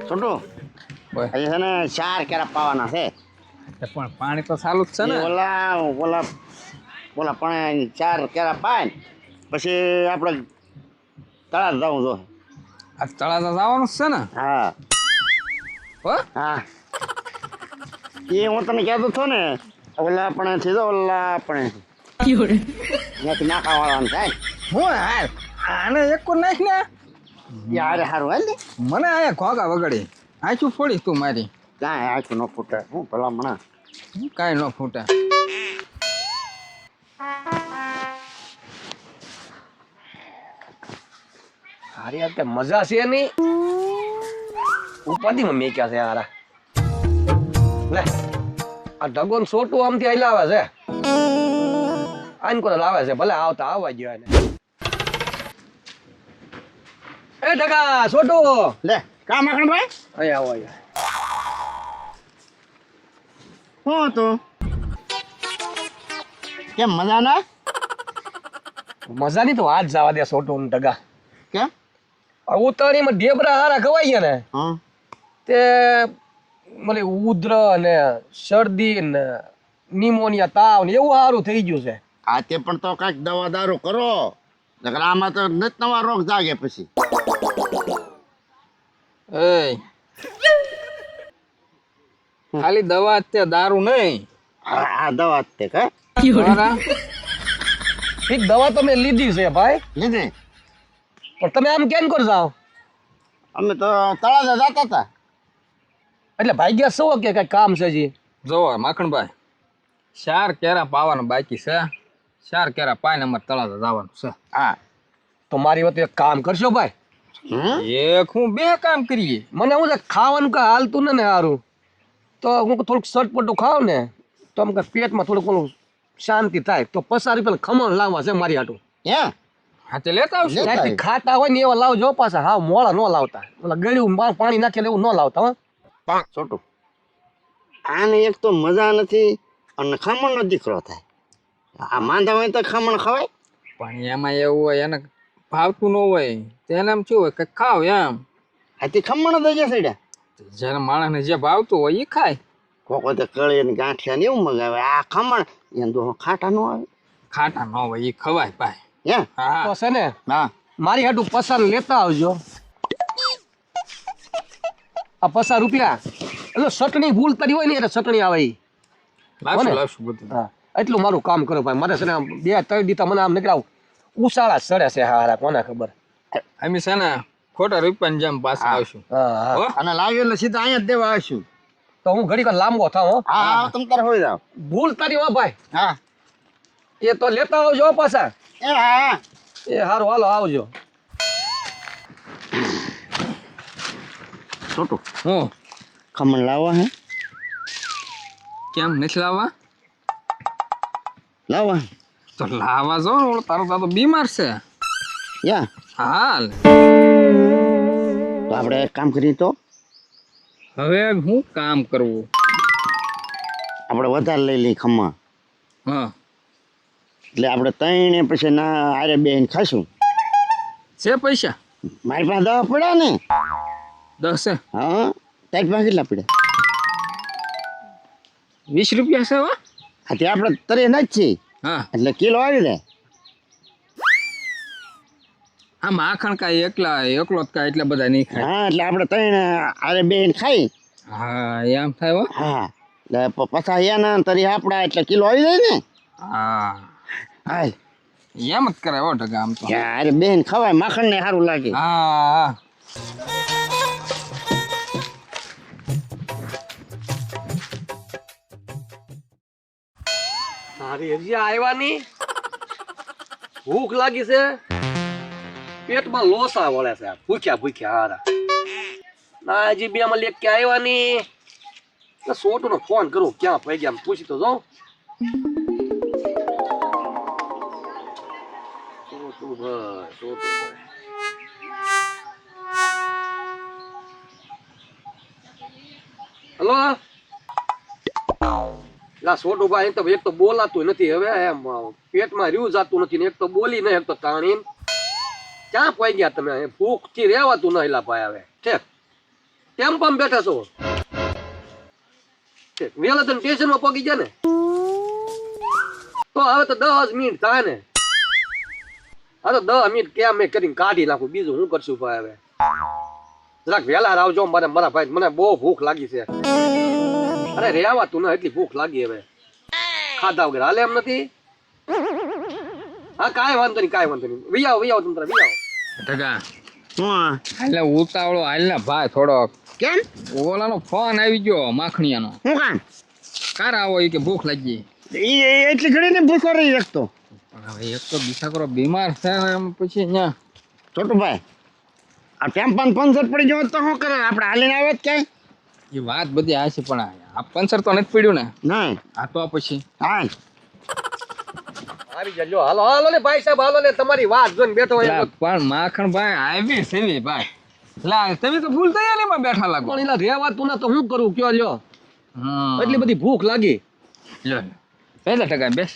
છોટું ઓય અહીં છે ને 4 કેરા પાવાના છે. પણ પાણી તો ચાલુ જ છે ને. ઓલા પણ 4 કેરા પાય ને પછી આપણે તળાવ જવું જો. આ તળાજા જવાનું જ છે ને. હા હો હા એ હું તને કહેતો હતો ને ઓલા પણ છે ઓલા આપણે ત્યાંથી નાખા વાળવાનું થાય હું હાલ આને એક નાખ ને યાર સારું હાલ ને મને આયા ઘોઘા વગડી આચું ફોડી તું મારી કાંઈ આખું ન ફૂટે હું ભલા મણા કાંઈ ન ફૂટે. હારી યાર મજા છે નહીં ઉપાધિમાં મેં ક્યાં છે હારા લે આ ઢગોન સોટું આમથી આઈ લાવે છે આઈને કોને લાવે છે ભલે આવતા આવવા ગયો એને એ ઢગા સોટું લે કા માખણ ભાઈ અહીંયા આવો અહીંયા શું હતું કેમ મજા ના મજાની તો વાત જવા દે સોટું ને ઢગા કેમ ઉતાણીમાં ઢેબરા હારા ખવાઈ ગયા ને હા તે મને ઉધર ને શરદી ને નિમોનિયા તાવ ને એવું સારું થઈ ગયું છે. આ તે પણ તો કાંઈક દવા દારૂ કરો નકર આમાં તો નત નવા રોગ જાગે પછી એ ખાલી દવા જ તે દારૂ નહીં. આ દવા જ તે કા મારા એક દવા તો મેં લીધી છે ભાઈ લીધી પણ તમે આમ કેમ કર જાઓ અમે તો તળાજા જતા હતા એટલે ભાગ્યા શું કે કઈ કામ છે જી જોવો માખણભાઈ 4 કેરા પાવાનું બાકી છે 4 કેરા પાઈને અમારે તળાજા જવાનું છે. હા તો મારી વાત એક કામ કરશો ભાઈ એક હું બે કામ કરીએ. મને હું છે ખાવાનું કઈ હાલતું ને સારું તો હું થોડુંક સટપટું ખાવ ને તો આમ પેટમાં થોડુંક ઓલું શાંતિ થાય તો 50 રૂપિયા ખમણ લાવવા છે મારી હાટું હે હા તે લેતા આવશું. ત્યાંથી ખાટા હોય ને એવા લાવજો પાછા હા મોળા ન લાવતા ઓલા ગળ્યું પાણી નાખેલું એવું ન લાવતા હો છોટું આને એક તો મજા નથી અને ખમણનો દીકરો થાય આ માંદા હોય તો ખમણ ખવાય પણ એમાં એવું હોય એને ભાવતું ન હોય તેને એમ શું હોય કે ખાવ એમ આથી ખમણ થઈ જશે ડ્યા જ્યારે માણસને જે ભાવતું હોય એ ખાય. કોકો તો કળી ને ગાંઠિયા ને એવું મગાવે આ ખમણ એને તો ખાટા ન આવે ખાટા ન હોય એ ખવાય ભાઈ. હે હા તો છે ને હા મારી હાટું 50 લેતા આવજો આ 50 રૂપિયા એટલે ચટણી ભૂલ કરી હોય ને એટલે ચટણી આવે ઈ. લાવશું લાવશું બધું. હા એટલું મારું કામ કરો ભાઈ મારે છે ને 2-3 દીતા મને આમ નીકળાવ ઉસાળા સડે છે હારા કોને ખબર. અમે છે ને ખોટા રૂપિયાની જેમ પાછા આવશું. હા હા હો? અને લાવ્યો એટલે સીધા અહીંયા જ દેવા આવશું તો હું ઘડીક લાંબો થાવ હો. હા તમે તારે હોઈ જાવ ભૂલ તારી હો ભાઈ હા એ તો લેતા આવજો પાછા એ હા એ હારું હાલો આવજો. છોટું હું ખમણ લાવવા હે કેમ નથી લાવવા લાવવા તો લાવવા જો ઓલો તારો દાદો બીમાર છે. યા હાલ તો આપણે એક કામ કરીએ તો હવે હું કામ કરવું. આપણે વધારે લઈ લઈએ ખમણ હા એટલે આપણે ત્રણે પછી ના આરે બેન ખાશું છે પૈસા મારી પાસે દવા પડ્યા ને 10 છે હા તારી પાસે કેટલા પડ્યા 20 રૂપિયા છે હો. હા તે આપણે તરે ના જ છીએ હા એટલે કિલો આવી જાય આ માખણ કાંઈ એકલો જ કાંઈ એટલા બધા નહીં ખાય. હા એટલે આપણે ત્રણે આરે બેન ખાઈ હા એમ થાય હો. હા એટલે પછા એના તરી આપણા એટલે કિલો આવી જાય ને હા હાલ એમ જ કરાય હો ઢગા આમ તો. અરે બેન ખવાય માખણ ને સારું લાગે હા હારી હજી આવ્યા નહીં ભૂખ લાગી છે પેટમાં લોસા વળે છે ભૂખ્યા ભૂખ્યા હારા ના હજી બે માં લેક કે આવ્યા નહીં સોટુ નો ફોન કરું ક્યાં પડી ગયા પૂછી તો જાઉં હલો લા સોટુ ભાઈ તો એક તો બોલાતું નથી હવે એમ પેટમાં રહ્યું જાતું નથી ને એક તો બોલી નહીં એક તો તાણી ક્યાં પડી ગયા તમે ભૂખ થી રહેવાતું નહીં લા ભાઈ હવે ઠેક ટેમ્પામાં બેઠા છો વેલા તને સ્ટેશનમાં પહોંચી જાય ને તો હવે તો 10 મિનિટ થાય ને આ તો 10 મિનિટ કેમ મેં કરીને કાઢી નાખું બીજું હું કરશું ભાઈ હવે જરાક વહેલા આવજો મારા ભાઈ મને બહુ ભૂખ લાગી છે અરે રેવા તું ને એટલી ભૂખ લાગી હવે ખાધા વગર હાલે એમ નથી હા કાંઈ વાંધો નહીં વી આવો તમે વી આવો ટકા શું એટલે ઉતાવળો હાલ ને ભાઈ થોડોક કેમ ઓલાનો ફોન આવી ગયો માખણીયાનો હું કામ કાર આવો એ કે ભૂખ લાગી એટલી ઘડી ને ભૂખો રહી શકતો પણ હવે એક તો બિચારો બીમાર છે ને એમ પછી અહીંયા છોટુભાઈ આ ટેમ્પાન પંચર પડી જવો તો શું કરે આપણે હાલીને આવે જ ક્યાંય એ વાત બધી આ છે પણ આ પંચર તો નથી પડ્યું ને નહીં આ તો પછી હાલ આવી જજો હાલો ને ભાઈ સાહેબ હાલો ને તમારી વાત જોઈને બેઠો હોય લા, પણ માખણ ભાઈ આવી સેવી ભાઈ લા તમે તો ફૂલ તૈયારીમાં બેઠા લાગો પણ એલા રેવા તું તો હું કરું કયો લ્યો હા એટલી બધી ભૂખ લાગી લ્યો બેસ ટકા બેસ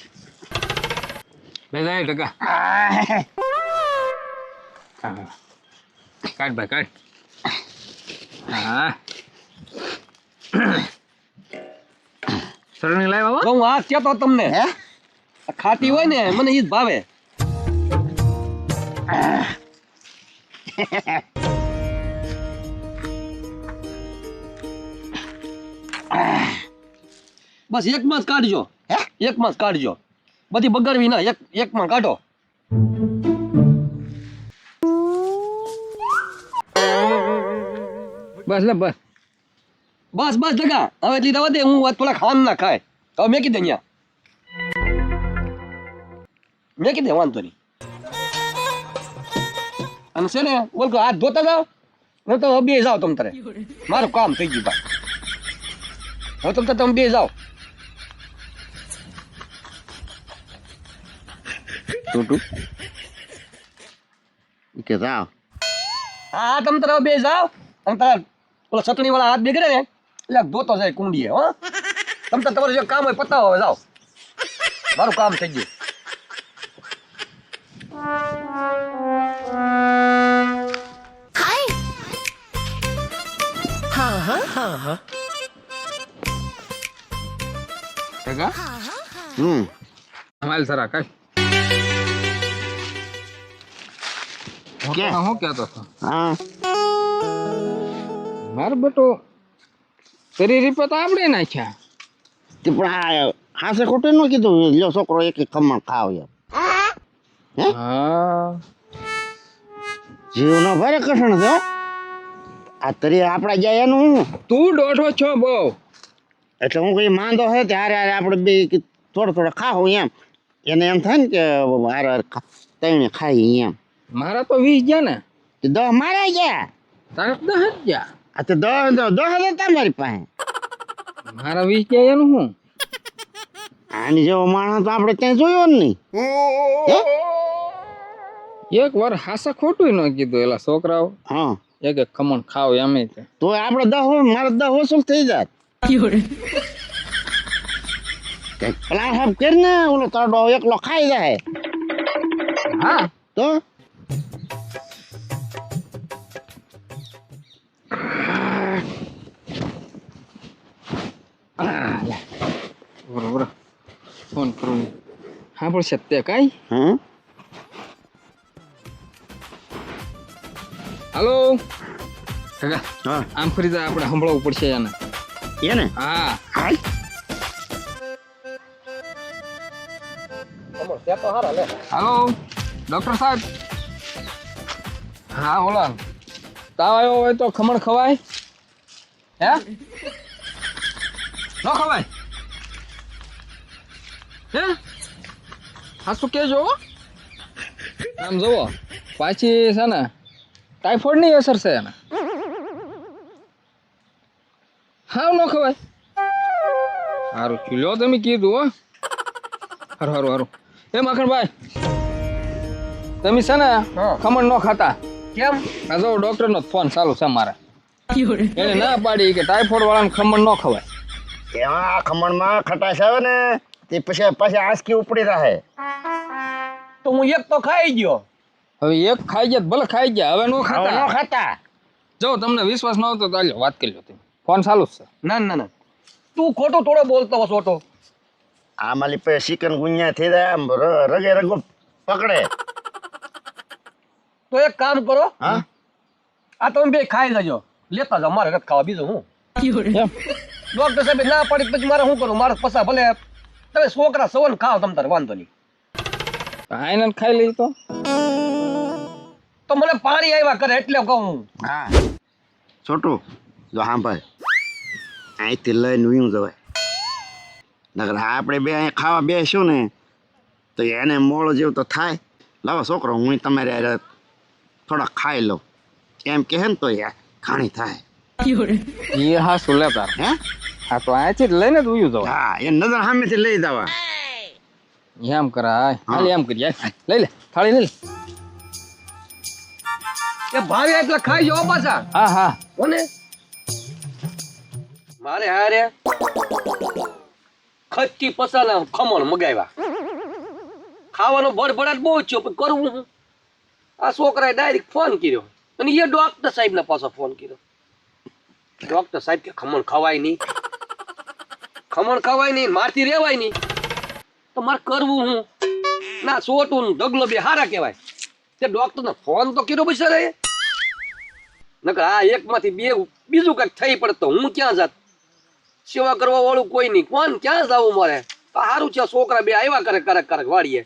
ટકા હા. કાઢ ભાઈ કાઢ હા સરણી લાવ બાબા હું આ કેતો તમને હે આ ખાટી હોય ને મને ઈ જ ભાવે બસ એકમાં જ કાઢજો હે એકમાં જ કાઢજો બધી બગાડવી ના એકમાં કાઢો બસ લે બસ બસ જગા હવે એટલી દવા દે હું થોડા ખાવાનું ના ખાય હવે મેં કીધે અહીંયા મેં કીધે વાંધો નહીં અને છે ને બોલ કે હાથ ધોતા જાઓ હું તો બે જાઓ તમ તારે મારું કામ થઈ ગયું ભાઈ હવે તમે બે જાઓ છોટું કે જાઓ હા તમે તારે બે જાઓ અને તારા ઓલા ચટણી વાળા હાથ બેગડે ને એટલે ધોતો જાય કુંડીએ હો તમે તમારું જે કામ હોય પતાવો હવે જાઓ મારું કામ થઈ ગયું ટકા અમાલ સરા કાઢ કે? હું કહેતો હતો હા મારો બેટો તરી રીપે તો આપણે નાખ્યા તે પણ આ હાસે ખોટું ન કીધું લ્યો છોકરો એક ખમણ ખાવ એમ હા જીવ નો ભરે કઠણ છે હો. આ તરી આપડા જાય એનું હું તું દોઢો છો બહુ એટલે હું કઈ માંદો હે ત્યારે આપણે બે થોડો ખાવું એમ એને એમ થાય ને કે હારે તઈને ખાઈ એમ મારા તો 20 ગયા ને તે 10 મારા ગયા તારે 10 જ ગયા આ તો 10 હતા મારી પાસે મારા 20 ગયા એનું હું આની જેવો માણસ તો આપણે ત્યાં જોયો જ નહીં હે? એક વાર હાસા ખોટું ન કીધું એલા છોકરાઓ હા એક ખમણ ખાવ એમ તે તો આપણે 10 હોય મારે 10 વસૂલ થઈ જાત કઈક પ્લાન સાહેબ કરીને ઓલો તાડો એકલો ખાઈ જાય હા તો બરોબર ફોન કરું હા પણ સત્ય કાંઈ હા હાલો કાકા હા આમ ફરી જા આપણે સંભળાવવું પડશે એને એને હા હાલ હાલો ડોક્ટર સાહેબ હા બોલો તાવ આવ્યો હોય તો ખમણ ખવાય હે ન ખવાય હે હા શું કહેજો આમ જુઓ પાછી છે ને ટાઈફોઈડની અસર છે એને હાવ ન ખવાય સારું ચૂલ્યો તમે કીધું હો હારું એ માખણભાઈ તમે છે ને ખમણ ન ખાતા કેમ આ જો ડોક્ટર નો ફોન ચાલુ છે મારે એને ના પાડી કે ટાઈફોઈડ વાળાને ખમણ ન ખવાય એમાં ખમણમાં ખટાશ આવે ને તે પછી આંસકી ઉપડી રહે તો હું એક તો ખાઈ ગયો હવે એક ખાઈ જાય ભલે ખાઈ જાય હવે નો હવે ખાતા ન ખાતા જો તમને વિશ્વાસ ન આવતો તો હાલો વાત કરી લો તમે. ફોન ચાલુ જ છે. ના ના ના તું ખોટું થોડો બોલતો હો છોટો. આ માલી પે ચિકન ગુનિયા થઈ જાય આમ રગે રગો પકડે. તો એક કામ કરો, હા આ તમે બે ખાઈ જજો, લેતા જાઓ, મારે નથી ખાવા, બીજું હું. એમ? ડોક્ટર સાહેબ ના પડી પછી મારે શું કરું? મારે પસા ભલે તમે છોકરા સવન ખાઓ, તમ તારે વાંધો નહીં. આઈને જ ખાઈ લઈ તો. તો મને પાણી આવ્યા કરે એટલે કહું. હા છોટું જો હા ભાઈ અહીંથી લઈને વીવું જવાય. નકર આપણે બે અહીં ખાવા બેસ્યું ને તો એને મોળો જેવું તો થાય. લાવો છોકરો હું તમારે હારે થોડા ખાઈ લઉં એમ કહે ને તો યાર ખાણી થાય. એ હા શું લેતા હે હા તો અહીંથી જ લઈને જ ઉયું જવા. હા એ નજર સામેથી લઈ જવા. એમ કરાય હાલ એમ કરીએ લઈ લે થાળી લઈ લે. એ ભાવે એટલે ખાઈ જાઓ પાછા. હા હા કોને મારે હારે ખચ્ચી પસાના ખમણ મગાવ્યા. ખાવાનો ભડભડાટ બહુ થયો, પણ કરવું હું? આ છોકરાએ ડાયરેક્ટ ફોન કર્યો અને એ ડોક્ટર સાહેબ ને પાછો ફોન કર્યો. ડોક્ટર સાહેબ કે ખમણ ખવાય નહીં, ખમણ ખવાય નહીં, મારથી રેવાય નહીં. તો મારે કરવું હું? ના સોટું ઢગલો બે હારા કહેવાય. તે ડોક્ટર ને ફોન તો કર્યો બિચારે, નકર આ એકમાંથી બે બીજું કંઈક થઈ પડે તો હું ક્યાં જાત? સેવા કરવા વાળું કોઈ નહીં, કોણ ક્યાં જવું મારે? સારું છે છોકરા બે આવ્યા કરે કરક કરક વાળીએ,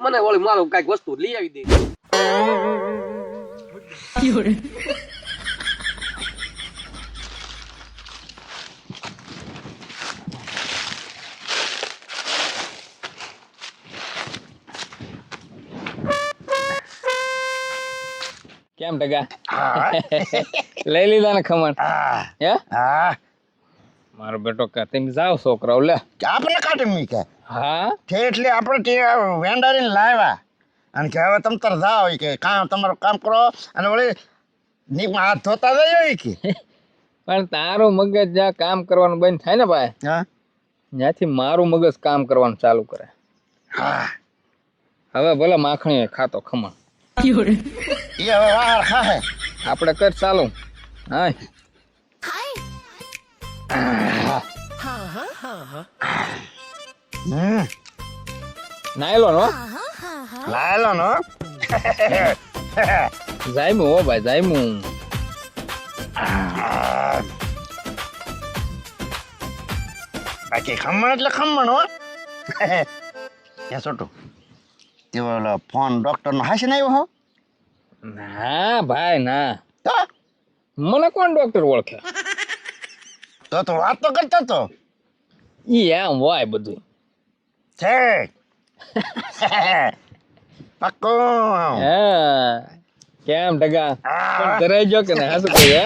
મને વળી મારું કઈક વસ્તુ લઈ આવી દે. કેમ ટકા હા લઈ લીધા ને ખમણ? હા હે હા મારો બેટો કે તમે જાઓ છોકરાઓ લે. આપણે કાઢી મૂક્યા હા તે એટલે આપણે તે વેંડારીને લાવ્યા અને કે હવે તમે તાર જાઓ કે કામ તમારું કામ કરો અને વળી નીકમાં હાથ ધોતા જઈએ કે. પણ તારું મગજ જ્યાં કામ કરવાનું બંધ થાય ને ભાઈ, હા ત્યાંથી મારું મગજ કામ કરવાનું ચાલુ કરે. હા હવે ભલે માખણી ખાતો ખમણ, એ હવે વાર ખાહે. આપણે કર ચાલુ. હા નાયલો નો લાયેલો નો જાયમું હો ભાઈ જાયમું. બાકી ખમણ એટલે ખમણ હો. ત્યાં છોટું તે ઓલો ફોન ડોક્ટરનો હાસીને આવ્યો હો. ના ભાઈ ના, તો મને કોણ ડોક્ટર ઓળખે? તો વાત તો કરતો તો ઈ એમ હોય બધું. છે પક્કો. હા કેમ ટકા હા. પણ ધરાઈ ગયો કે ના? હાસુ કહી હે?